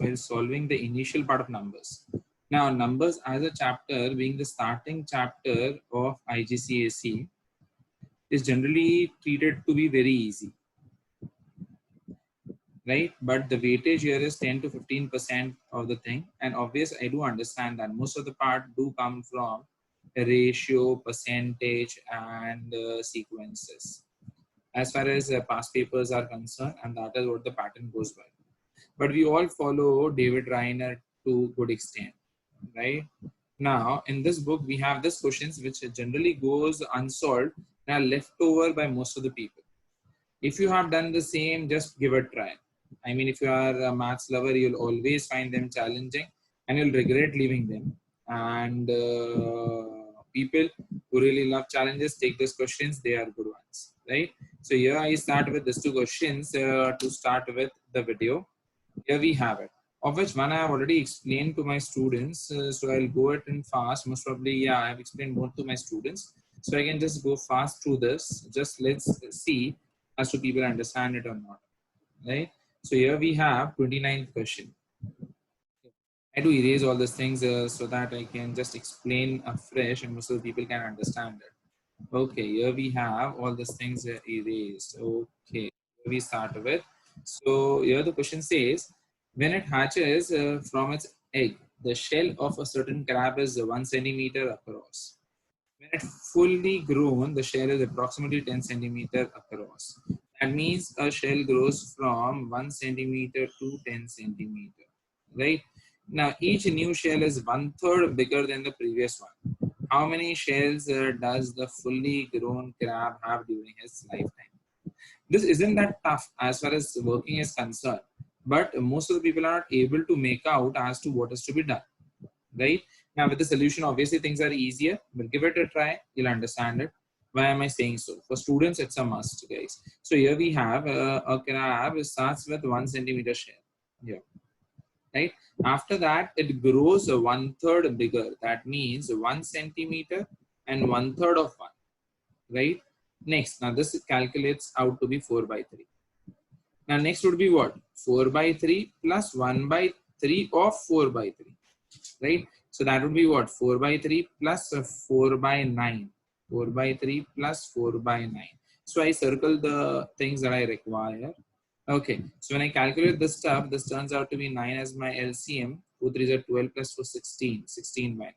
while solving the initial part of numbers. Now, numbers as a chapter, being the starting chapter of igcse, is generally treated to be very easy, right? But the weightage here is 10 to 15% of the thing. And obviously, I do understand that most of the part do come from a ratio, percentage, and sequences, as far as past papers are concerned, and that is what the pattern goes by. But we all follow David Reiner to good extent, right? Now, in this book, we have these questions which generally goes unsolved and are left over by most of the people. If you have done the same, just give it a try. I mean, if you are a maths lover, you'll always find them challenging and you'll regret leaving them. And people who really love challenges, take these questions, they are good ones, right? So here I start with these two questions to start with the video. Here we have it, of which one I have already explained to my students. So I'll go it in fast. Most probably, yeah, I have explained both to my students. So I can just go fast through this. Just let's see as to people understand it or not, right? So here we have 29th question. I do erase all these things so that I can just explain afresh and most of the people can understand it. Okay, here we have all these things erased. Okay, we start with. So here the question says, when it hatches from its egg, the shell of a certain crab is 1 centimeter across. When it's fully grown, the shell is approximately 10 centimeter across. That means a shell grows from 1 centimeter to 10 centimeter, right? Now, each new shell is 1/3 bigger than the previous one. How many shells does the fully grown crab have during his lifetime? This isn't that tough as far as working is concerned, but most of the people are not able to make out as to what is to be done, right? Now, with the solution, obviously things are easier, but give it a try, you'll understand it. Why am I saying so? For students, it's a must, guys. So here we have a crab starts with 1 centimeter shell. Here, right? After that, it grows 1/3 bigger. That means 1 centimeter and 1/3 of 1, right? Next, now this calculates out to be 4/3. Now next would be what? 4/3 plus 1/3 of 4/3, right? So that would be what? 4/3 plus 4/9. 4/3 plus 4/9. So I circle the things that I require. Okay, so when I calculate this stuff, this turns out to be 9 as my LCM. 4 3s are 12 plus 4 16. 16/9,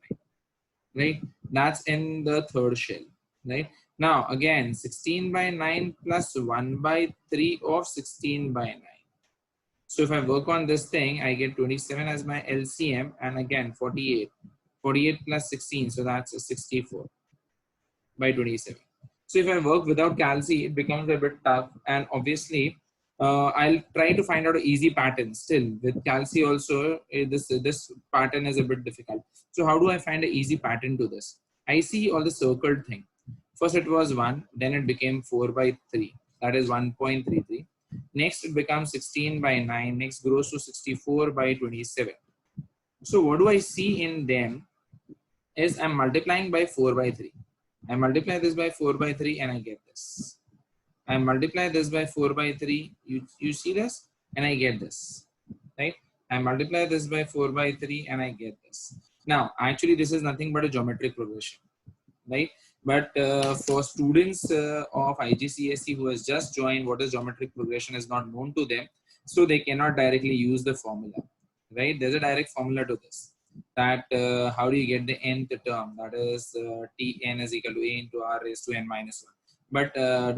right? That's in the third shell, right? Now again, 16/9 plus 1/3 of 16/9. So if I work on this thing, I get 27 as my LCM, and again 48. 48 plus 16, so that's a 64/27. So if I work without calci, it becomes a bit tough, and obviously I'll try to find out an easy pattern. Still, with calci also, this pattern is a bit difficult. So how do I find an easy pattern to this? I see all the circled thing. First it was 1, then it became 4/3. That is 1.33. Next it becomes 16/9. Next grows to 64/27. So what do I see in them is I'm multiplying by 4/3. I multiply this by 4/3 and I get this. I multiply this by 4/3. You see this? And I get this, right? I multiply this by 4/3 and I get this. Now, actually, this is nothing but a geometric progression, right? But for students of igcse who has just joined, what is geometric progression is not known to them, so they cannot directly use the formula, right? There's a direct formula to this. That how do you get the nth term? That is Tn is equal to a into r raised to n minus 1. But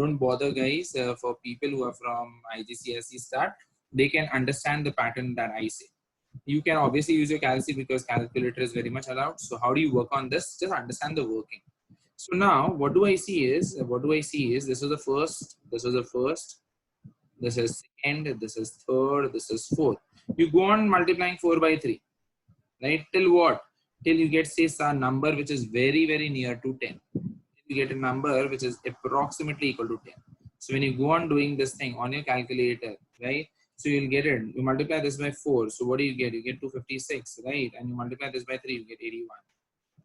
don't bother, guys. For people who are from igcse start, they can understand the pattern that I say. You can obviously use your calci because calculator is very much allowed. So how do you work on this? Just understand the working. So now what do I see is this is the first, this is the first, this is second, this is third, this is fourth. You go on multiplying 4/3, right? Till what? Till you get, say, a number which is very, very near to 10. You get a number which is approximately equal to 10. So when you go on doing this thing on your calculator, right? So you'll get it. You multiply this by 4. So what do you get? You get 256, right? And you multiply this by 3, you get 81.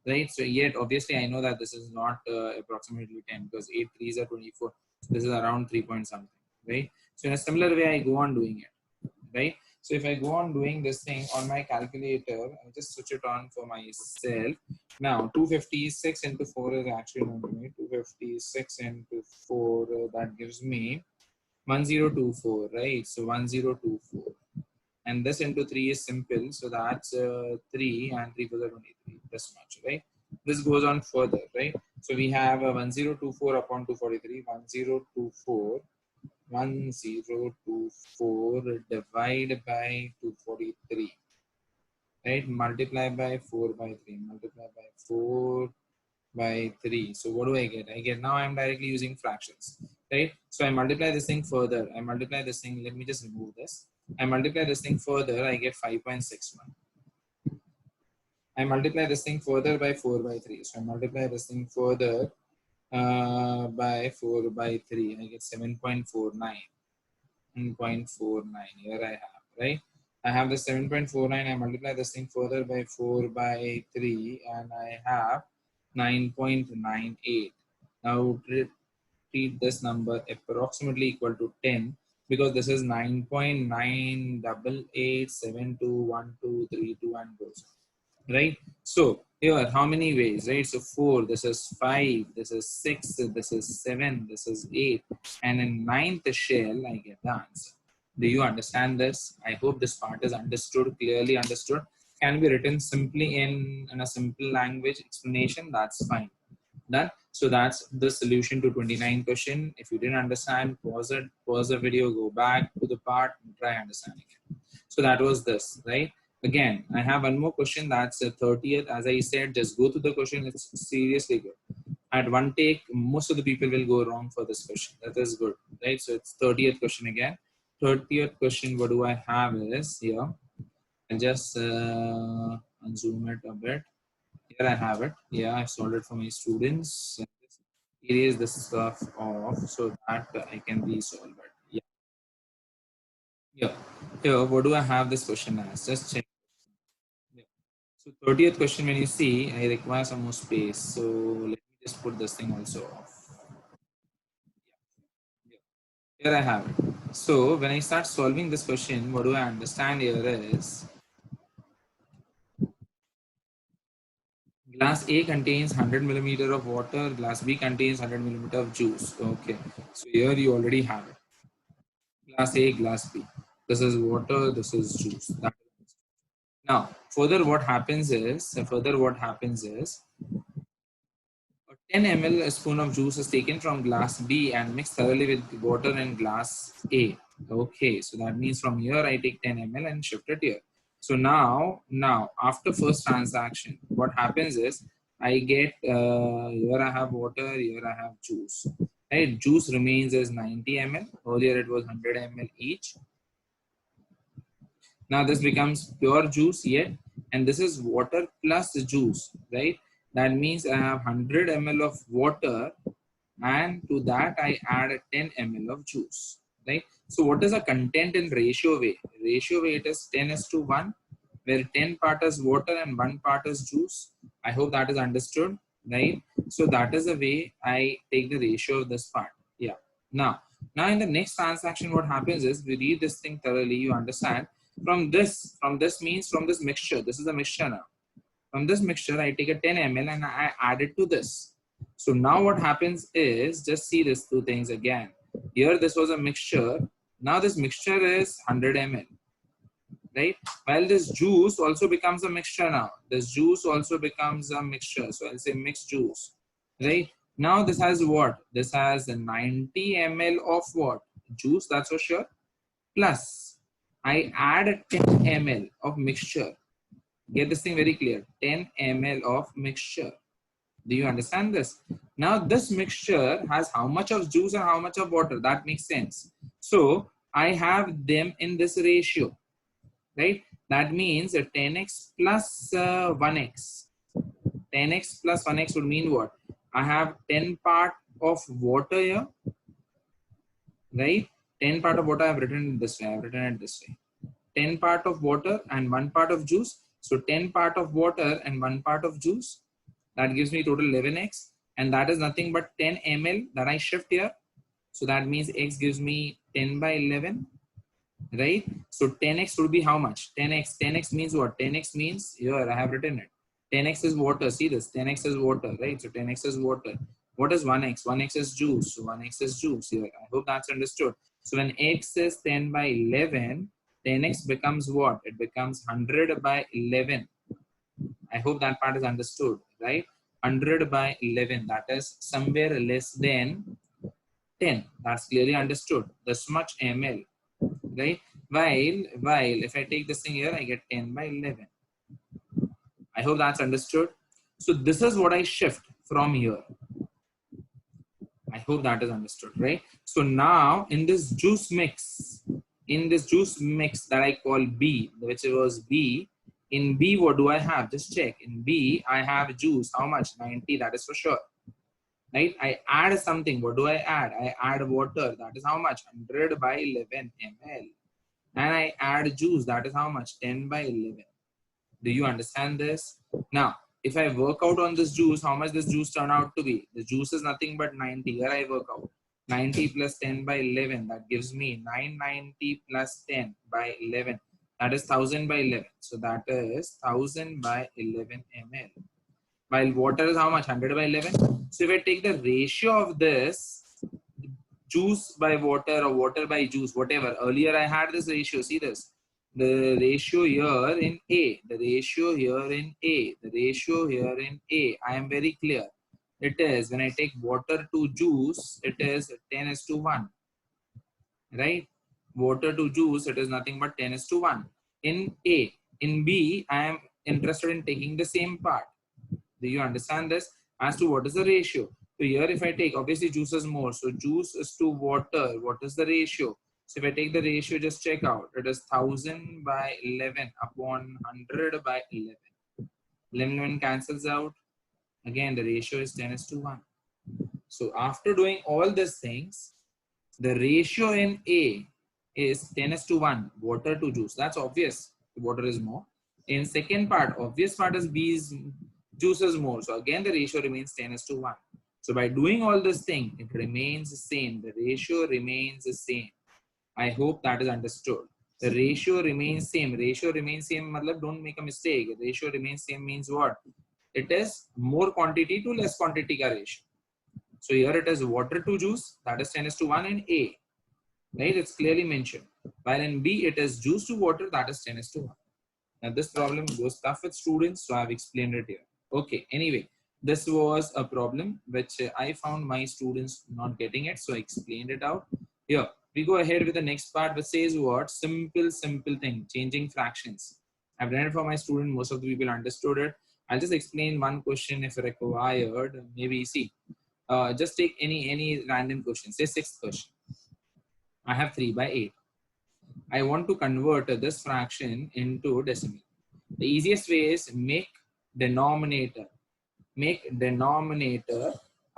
Right? So yet, obviously, I know that this is not approximately 10 because 8 3s are 24. So this is around 3 point something, right? So in a similar way, I go on doing it, right? So if I go on doing this thing on my calculator, I just switch it on for myself. Now 256 into 4 is actually known to me. 256 into 4, that gives me 1024, right? So 1024. And this into 3 is simple. So that's 3 and 3 goes 23. This much, right? This goes on further, right? So we have 1024 upon 243. 1024. 1024 divided by 243, right? Multiply by 4 by 3. Multiply by 4 by 3. So what do I get? I get, now I'm directly using fractions, right? So I multiply this thing further. I multiply this thing. Let me just remove this. I multiply this thing further. I get 5.61. I multiply this thing further by 4 by 3. So I multiply this thing further by 4 by 3. I get 7.49. 7.49. Here I have, right? I have the 7.49. I multiply this thing further by 4 by 3 and I have 9.98. Now treat this number approximately equal to 10 because this is 9.988721232 and goes on, right? So here, how many ways, right? So 4, this is 5, this is 6, this is 7, this is 8, and in 9th shell, I get the answer. Do you understand this? I hope this part is understood, clearly understood. Can be written simply in a simple language explanation, that's fine. Done. So that's the solution to 29 question. If you didn't understand, pause it, pause the video, go back to the part and try understanding it. So that was this, right? Again, I have one more question. That's the 30th. As I said, just go to the question. It's seriously good. At one take, most of the people will go wrong for this question. That is good, right? So it's 30th question again. 30th question, what do I have is here. I'll just zoom it a bit. Here I have it. Yeah, I've solved it for my students. Erase this stuff off so that I can resolve it. Yeah. Yeah. Here, what do I have this question as? Just check. Yeah. So 30th question, when you see, I require some more space. So let me just put this thing also off. Yeah. Here I have it. So when I start solving this question, what do I understand here is glass A contains 100 millimeter of water, glass B contains 100 millimeter of juice. Okay. So here you already have it. Glass A, glass B. This is water, this is juice. Now, further what happens is, a 10 ml spoon of juice is taken from glass B and mixed thoroughly with water in glass A. Okay, so that means from here I take 10 ml and shift it here. So now after first transaction, what happens is I get here I have water, here I have juice. Right, juice remains as 90 ml. Earlier it was 100 ml each. Now this becomes pure juice yet, and this is water plus juice, right? That means I have 100 ml of water, and to that I add 10 ml of juice, right? So what is the content in ratio way? Ratio way, it is 10:1, where 10 part is water and 1 part is juice. I hope that is understood, right? So that is the way I take the ratio of this part. Yeah. Now in the next transaction, what happens is we read this thing thoroughly. You understand from this means from this mixture. This is a mixture now. From this mixture, I take a 10 ml and I add it to this. So now what happens is, just see these two things again. Here this was a mixture. Now this mixture is 100 ml, right? While this juice also becomes a mixture now. This juice also becomes a mixture. So I'll say mixed juice, right? Now this has what? This has 90 ml of what? Juice, that's for sure. Plus, I add 10 ml of mixture. Get this thing very clear. 10 ml of mixture. Do you understand this? Now this mixture has how much of juice and how much of water. That makes sense. So I have them in this ratio, right? That means 10x plus 1x. 10x plus 1x would mean what? I have 10 part of water here, right? 10 part of water I have written this way. I have written it this way. 10 part of water and 1 part of juice. So 10 part of water and 1 part of juice. That gives me total 11x. And that is nothing but 10 ml that I shift here. So that means x gives me 10 by 11. right? So 10x would be how much? 10x means what? 10x means, here I have written it. 10x is water. See this, 10x is water, right? So 10x is water. What is 1x? 1x is juice. So 1x is juice here. I hope that's understood. So when x is 10 by 11, 10x becomes what? It becomes 100 by 11. I hope that part is understood, right? 100 by 11, that is somewhere less than 10. That's clearly understood. This much ml, right? While if I take this thing here, I get 10 by 11. I hope that's understood. So this is what I shift from here. I hope that is understood, right? So now in this juice mix, that I call B, which was B, in B, what do I have? Just check. In B, I have juice. How much? 90, that is for sure. Right? I add something. What do I add? I add water. That is how much? 100 by 11 ml. And I add juice. That is how much? 10 by 11. Do you understand this? Now, if I work out on this juice, how much this juice turn out to be? The juice is nothing but 90. Here I work out. 90 plus 10 by 11. That gives me 990 plus 10 by 11. That is 1000 by 11. So that is 1000 by 11 ml. While water is how much? 100 by 11. So if I take the ratio of this, juice by water or water by juice, whatever. Earlier I had this ratio. See this. The ratio here in A. The ratio here in A. The ratio here in A. I am very clear. It is when I take water to juice, it is 10:1. Right? Water to juice, it is nothing but 10:1. In A. In B, I am interested in taking the same part. Do you understand this? As to what is the ratio? So here if I take, obviously juice is more. So juice is to water. What is the ratio? So if I take the ratio, just check out. It is 1000 by 11 upon 100 by 11. 11 cancels out. Again, the ratio is 10:1. So after doing all these things, the ratio in A is 10:1, water to juice. That's obvious. Water is more. In second part, obvious part is B is juice is more. So again, the ratio remains 10:1. So by doing all this thing, it remains the same. The ratio remains the same. I hope that is understood. The ratio remains same. Ratio remains same. Matlab, don't make a mistake. Ratio remains same means what? It is more quantity to less quantity ka ratio. So here it is water to juice. That is 10:1 in A. Right? It's clearly mentioned. While in B, it is juice to water. That is 10:1. Now this problem goes tough with students. So I've explained it here. Okay. Anyway, this was a problem which I found my students not getting it. So I explained it out. Here, we go ahead with the next part which says what? Simple thing, changing fractions. I've done it for my student. Most of the people understood it. I'll just explain one question if required. Maybe see. Just take any random question. Say sixth question. I have 3 by 8. I want to convert this fraction into decimal. The easiest way is make denominator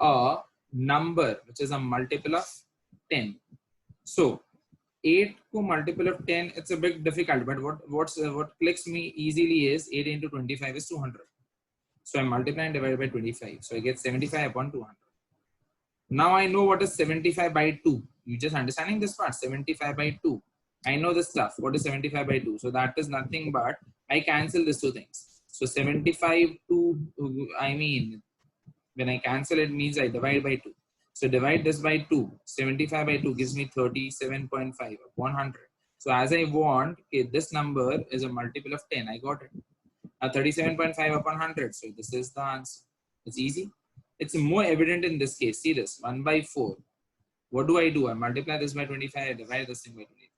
a number which is a multiple of 10. So 8 को multiple of 10, it's a bit difficult, but what clicks me easily is 8 into 25 is 200. So I multiply and divide by 25. So I get 75 upon 200. Now I know what is 75 by 2. You just understanding this part, 75 by 2. I know this stuff. What is 75 by 2? So that is nothing but I cancel these two things. So 75 to, I mean, when I cancel it means I divide by 2. So divide this by 2. 75 by 2 gives me 37.5 upon 100. So as I want, okay, this number is a multiple of 10. I got it. 37.5 upon 100. So this is the answer. It's easy. It's more evident in this case. See this, 1 by 4. What do? I multiply this by 25, I divide this thing by 25.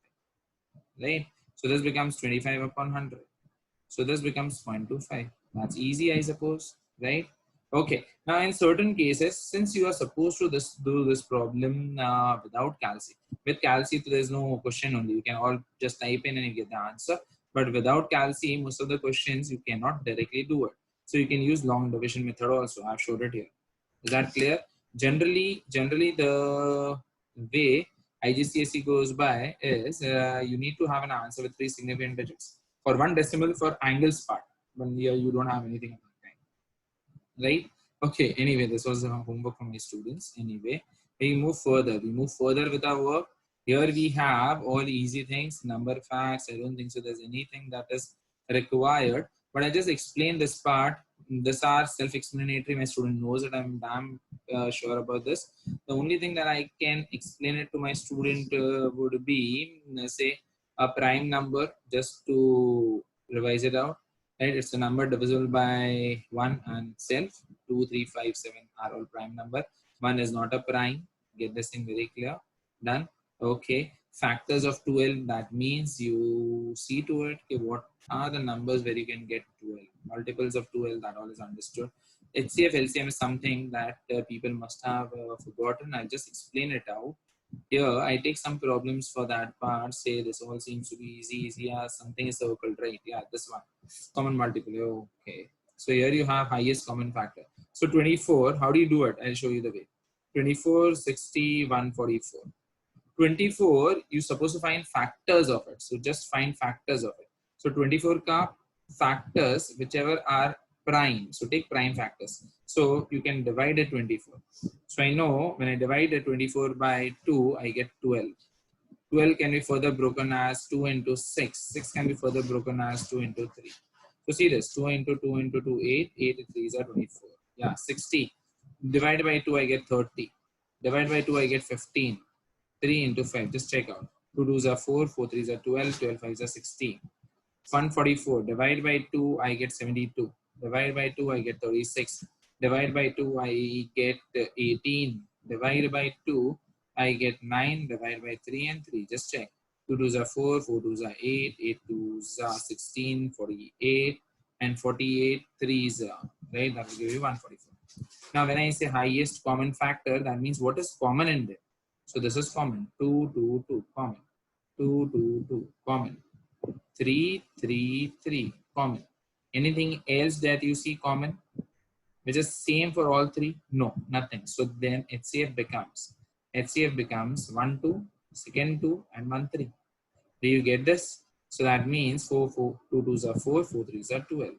Right? So this becomes 25 upon 100. So this becomes 0.25. That's easy, I suppose. Right? Okay. Now in certain cases, since you are supposed to do this problem without calci, with calci there's no question only. You can all just type in and you get the answer. But without calci, most of the questions you cannot directly do it. So you can use long division method also. I've showed it here. Is that clear? Generally the way igcse goes by is you need to have an answer with 3 significant digits for one decimal for angles part. When here you don't have anything of that kind, right? Okay. Anyway, this was homework for my students. Anyway, we move further. We move further with our work. Here we have all easy things, number facts. I don't think so there's anything that is required, but I just explained this part. These are self-explanatory. My student knows it. I'm damn sure about this. The only thing that I can explain it to my student would be, say, a prime number, just to revise it out. Right? It's a number divisible by 1 and self. 2, 3, 5, 7 are all prime number. 1 is not a prime. Get this thing very clear. Done. Okay, factors of 12, that means you see to it, okay, what are the numbers where you can get 12. Multiples of 12, that all is understood. HCF, LCM is something that people must have forgotten. I'll just explain it out. Here, I take some problems for that part. Say this all seems to be easy. Yeah, something is circled, right? Yeah, this one. Common multiple. Okay. So here you have highest common factor. So 24, how do you do it? I'll show you the way. 24, 60, 144. 24, you're supposed to find factors of it. So just find factors of it. So 24 ka factors, whichever are prime. So take prime factors. So you can divide it 24. So I know when I divide the 24 by 2, I get 12. 12 can be further broken as 2 into 6. 6 can be further broken as 2 into 3. So see this, 2 into 2 into 2, 8. 8 and 3 is 24. Yeah, 60. Divided by 2, I get 30. Divided by 2, I get 15. 3 into 5, just check out. 2 2s are 4, 4 3s are 12, 12 5s are 16. 144, divide by 2, I get 72. Divide by 2, I get 36. Divide by 2, I get 18. Divide by 2, I get 9. Divide by 3 and 3, just check. 2 2s are 4, 4 2s are 8, 8 2s are 16, 48, and 48 3s are, right? That will give you 144. Now, when I say highest common factor, that means what is common in there? So this is common. 2, 2, 2, common. 2, 2, 2, common. 3, 3, 3, common. Anything else that you see common, which is same for all three? No, nothing. So then HCF becomes 1, 2, second 2, and 1, 3. Do you get this? So that means 4, 4, 2 2s are 4, 4 3s are 12.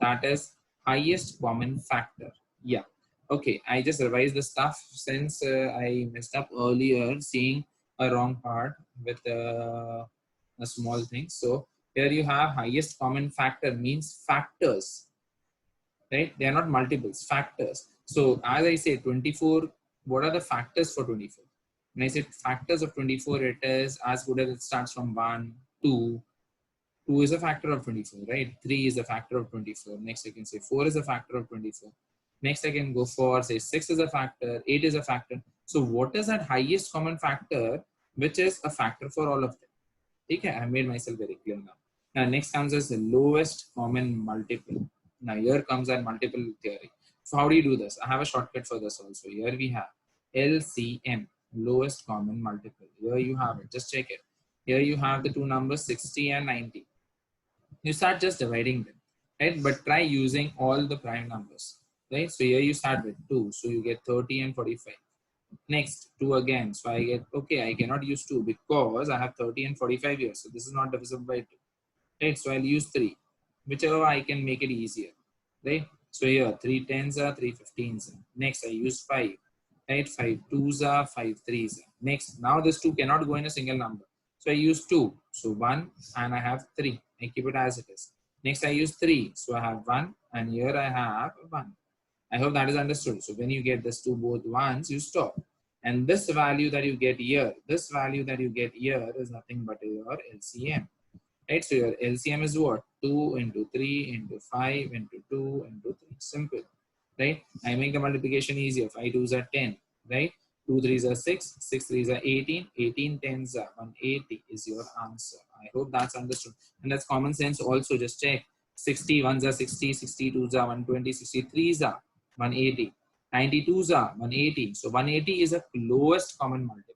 That is highest common factor. Yeah. Okay, I just revised the stuff since I messed up earlier seeing a wrong part with a small thing. So here you have highest common factor means factors, right? They are not multiples, factors. So as I say, 24, what are the factors for 24? When I say factors of 24, it is as good as it starts from 1, 2. 2 is a factor of 24, right? 3 is a factor of 24. Next, I can say 4 is a factor of 24. Next, I can go for, say, 6 is a factor, 8 is a factor. So what is that highest common factor, which is a factor for all of them? Okay, I made myself very clear now. Now, next comes as the lowest common multiple. Now, here comes our multiple theory. So how do you do this? I have a shortcut for this also. Here we have LCM, lowest common multiple. Here you have it. Just check it. Here you have the two numbers 60 and 90. You start just dividing them, right? But try using all the prime numbers, right? So here you start with 2. So you get 30 and 45. Next, 2 again. So I get, okay, I cannot use 2 because I have 30 and 45 here. So this is not divisible by 2, right? So I'll use 3, whichever I can make it easier, right? So here, 3 10s are, 3 15s are. Next, I use 5, right? 5 2s are, 5 3s are. Next, now this 2 cannot go in a single number. So I use 2. So 1 and I have 3. I keep it as it is. Next, I use 3. So I have 1 and here I have 1. I hope that is understood. So when you get this 2 both ones, you stop. And this value that you get here, is nothing but your LCM. Right? So your LCM is what? 2 into 3 into 5 into 2 into 3. Simple. Right? I make the multiplication easier. 5 2s are 10. Right? 2 3s are 6. 6 3s are 18. 18 10s are 180 is your answer. I hope that's understood. And that's common sense also. Just check. 60 1s are 60. 62s are 120. 63s are 180. 92s are 180. So 180 is a lowest common multiple.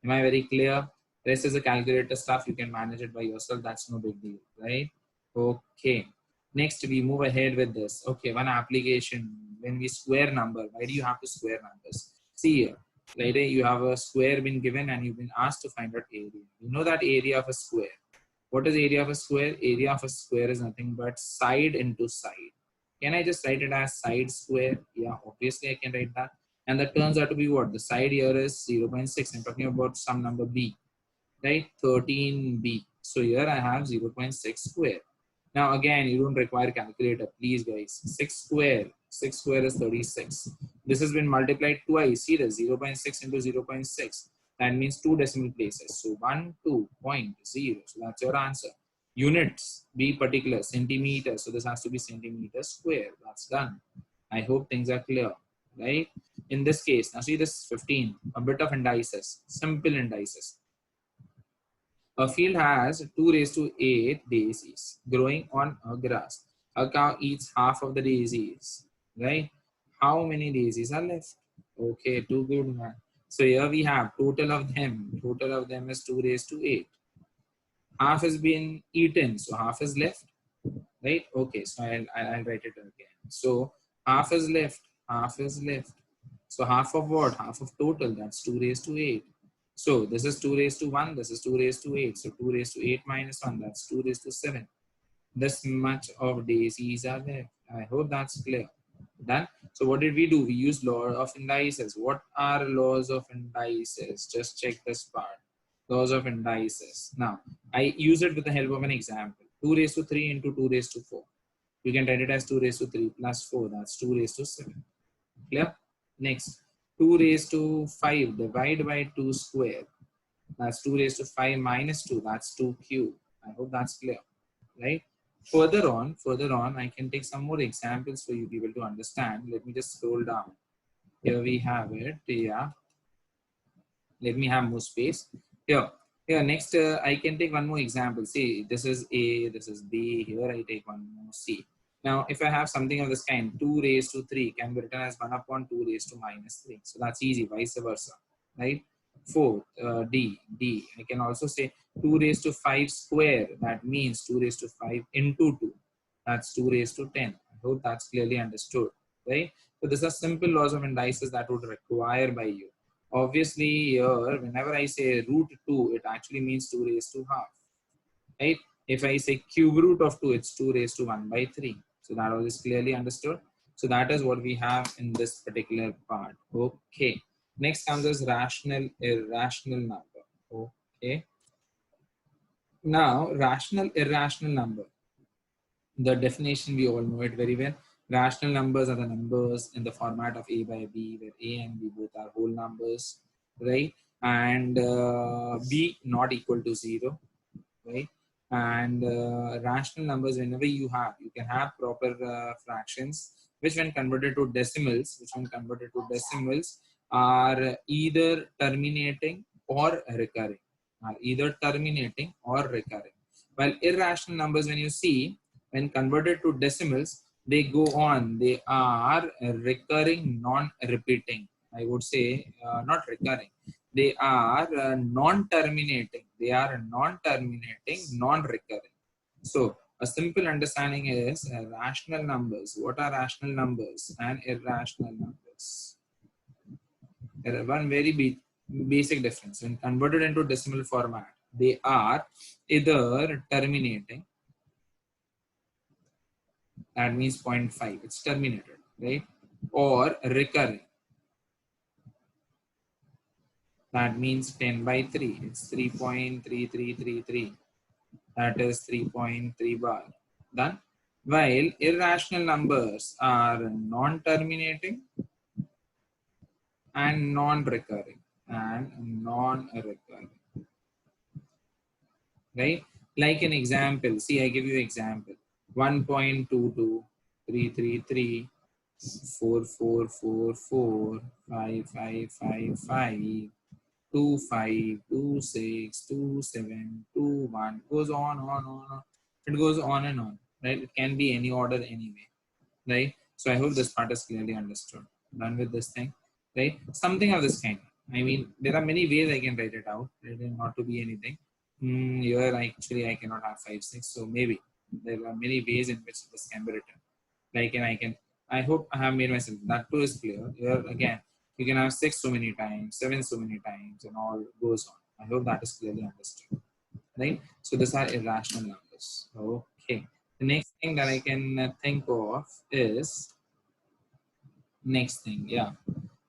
Am I very clear? Rest is a calculator stuff. You can manage it by yourself. That's no big deal, right? Okay. Next, we move ahead with this. Okay, one application. When we square number, why do you have to square numbers? See here. Later, you have a square been given and you've been asked to find out area. You know that area of a square. What is area of a square? Area of a square is nothing but side into side. Can I just write it as side square? Yeah, obviously I can write that. And that turns out to be what? The side here is 0.6. I'm talking about some number b, right? 13b. So here I have 0.6 square. Now again, you don't require calculator, please guys. 6 square is 36. This has been multiplied twice. See this, 0.6 into 0.6. That means 2 decimal places. So 12.0. So that's your answer. Units, be particular, centimeters. So this has to be centimeter square. That's done. I hope things are clear, right? In this case, now see this 15, a bit of indices, simple indices. A field has 2 raised to 8 daisies growing on a grass. A cow eats half of the daisies, right? How many daisies are left? Okay, too good, man. So here we have total of them. Total of them is 2 raised to 8. Half has been eaten, so half is left, right? Okay, so I'll write it again. So half is left, half is left. So half of what? Half of total, that's 2 raised to 8. So this is 2 raised to 1, this is 2 raised to 8. So 2 raised to 8 minus 1, that's 2 raised to 7. This much of daisies are there. I hope that's clear. Done. So what did we do? We used law of indices. What are laws of indices? Just check this part. Laws of indices. Now, I use it with the help of an example. 2 raised to 3 into 2 raised to 4. You can write it as 2 raised to 3 plus 4. That's 2 raised to 7. Clear? Next, 2 raised to 5 divide by 2 square. That's 2 raised to 5 minus 2. That's 2 cube. I hope that's clear, right? Further on, I can take some more examples for you people to understand. Let me just scroll down. Here we have it. Yeah. Let me have more space. Here, next, I can take one more example. See, this is A, this is B. Here I take one more C. Now, if I have something of this kind, 2 raised to 3 can be written as 1 upon 2 raised to minus 3. So that's easy, vice versa, right? 4, D. I can also say 2 raised to 5 square. That means 2 raised to 5 into 2. That's 2 raised to 10. I hope that's clearly understood, right? So these are simple laws of indices that would require by you. Obviously, here, whenever I say root 2, it actually means 2 raised to half, right? If I say cube root of 2, it's 2 raised to 1 by 3. So that all is clearly understood. So that is what we have in this particular part. Okay. Next comes as rational, irrational number. Okay. Now, rational, irrational number. The definition, we all know it very well. Rational numbers are the numbers in the format of A by B, where A and B both are whole numbers, right? And B not equal to 0, right? And rational numbers, whenever you can have proper fractions, which when converted to decimals, are either terminating or recurring, While irrational numbers, when you see, when converted to decimals, they go on. They are recurring, non-repeating. I would say not recurring. They are non-terminating. They are non-terminating, non-recurring. So a simple understanding is rational numbers. What are rational numbers and irrational numbers? There are one very basic difference. When converted into decimal format, they are either terminating, that means 0.5, it's terminated, right? Or recurring, that means 10 by 3, it's 3.3333, that is 3.3 bar. Done. While irrational numbers are non-terminating and non-recurring, right? Like an example, see, I give you example: 1.22, 333, 4444, 5555, 25, 26, 27, 21, goes on. It goes on and on, right? It can be any order anyway, right? So I hope this part is clearly understood. Done with this thing, right? Something of this kind. I mean, there are many ways I can write it out. It is not to be anything. Here, actually, I cannot have 5, 6. So maybe there are many ways in which this can be written. Like, and I hope I have made myself, that too is clear. Here, again, you can have 6 so many times, 7 so many times, and all goes on. I hope that is clearly understood, right? So these are irrational numbers. Okay. The next thing that I can think of is,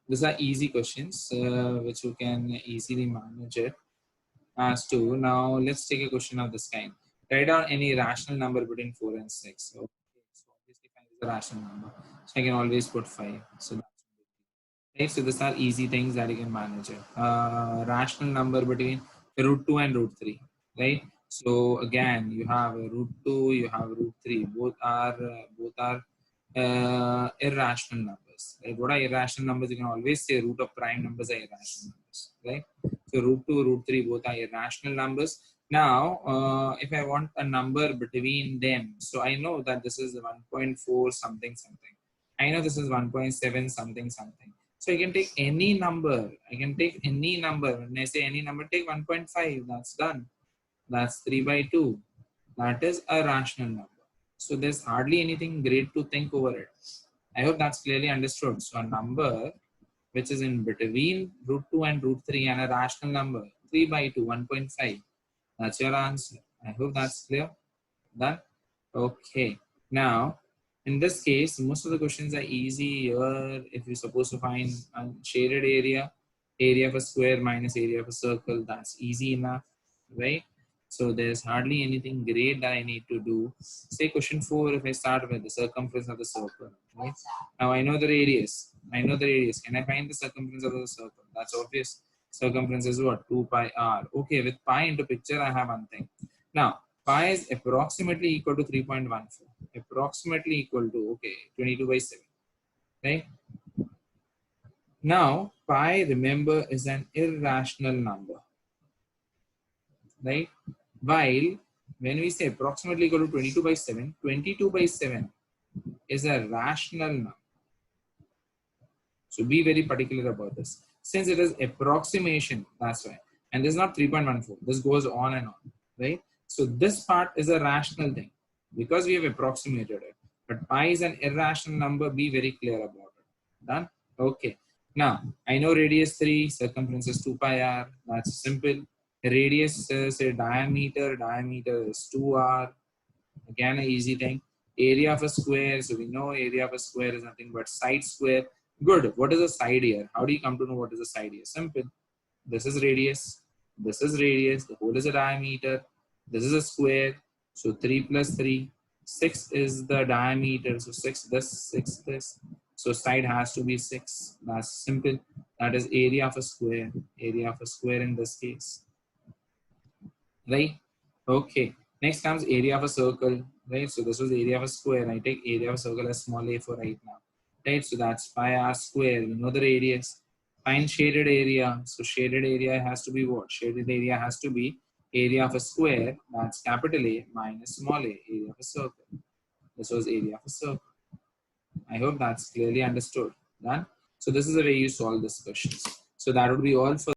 These are easy questions which you can easily manage it as to. Now let's take a question of this kind. Write down any rational number between 4 and 6. Okay, so obviously 5 is a rational number. So I can always put 5. So that's okay. So these are easy things that you can manage it. Rational number between root 2 and root 3. Right? So again, you have a root 2, you have root 3. Both are irrational numbers. Right? What are irrational numbers? You can always say root of prime numbers are irrational numbers. Right? So root 2, root 3, both are irrational numbers. Now, if I want a number between them, so I know that this is 1.4 something something. I know this is 1.7 something something. So I can take any number. I can take any number. When I say any number, take 1.5. That's done. That's 3 by 2. That is a rational number. So there's hardly anything great to think over it. I hope that's clearly understood. So a number which is in between root 2 and root 3 and a rational number, 3 by 2, 1.5. That's your answer. I hope that's clear. Done? Okay. Now, in this case, most of the questions are easy here. If you're supposed to find a shaded area, area of a square minus area of a circle, that's easy enough, right? So there's hardly anything great that I need to do. Say question 4, if I start with the circumference of the circle, right? Now I know the radius. I know the radius. Can I find the circumference of the circle? That's obvious. Circumference is what? 2 pi r. Okay, with pi into picture, I have one thing. Now, pi is approximately equal to 3.14. Approximately equal to, okay, 22 by 7. Right? Now, pi, remember, is an irrational number. Right? While when we say approximately equal to 22 by 7, 22 by 7 is a rational number. So be very particular about this. Since it is approximation, that's why. And this is not 3.14. This goes on and on, right? So this part is a rational thing because we have approximated it. But pi is an irrational number. Be very clear about it. Done? Okay. Now, I know radius 3, circumference is 2 pi r. That's simple. Radius is a diameter. Diameter is 2r. Again, an easy thing. Area of a square. So we know area of a square is nothing but side square. Good. What is a side here? How do you come to know what is a side here? Simple. This is radius. This is radius. The whole is a diameter. This is a square. So 3 plus 3. 6 is the diameter. So 6 this, 6 this. So side has to be 6. That's simple. That is area of a square. Area of a square in this case. Right? Okay. Next comes area of a circle. Right? So this was area of a square. I take area of a circle as small a for right now. Right? So that's pi r square. We know the radius. Find shaded area. So shaded area has to be what? Shaded area has to be area of a square. That's capital A minus small a. Area of a circle. This was area of a circle. I hope that's clearly understood. Done. So this is the way you solve this question. So that would be all for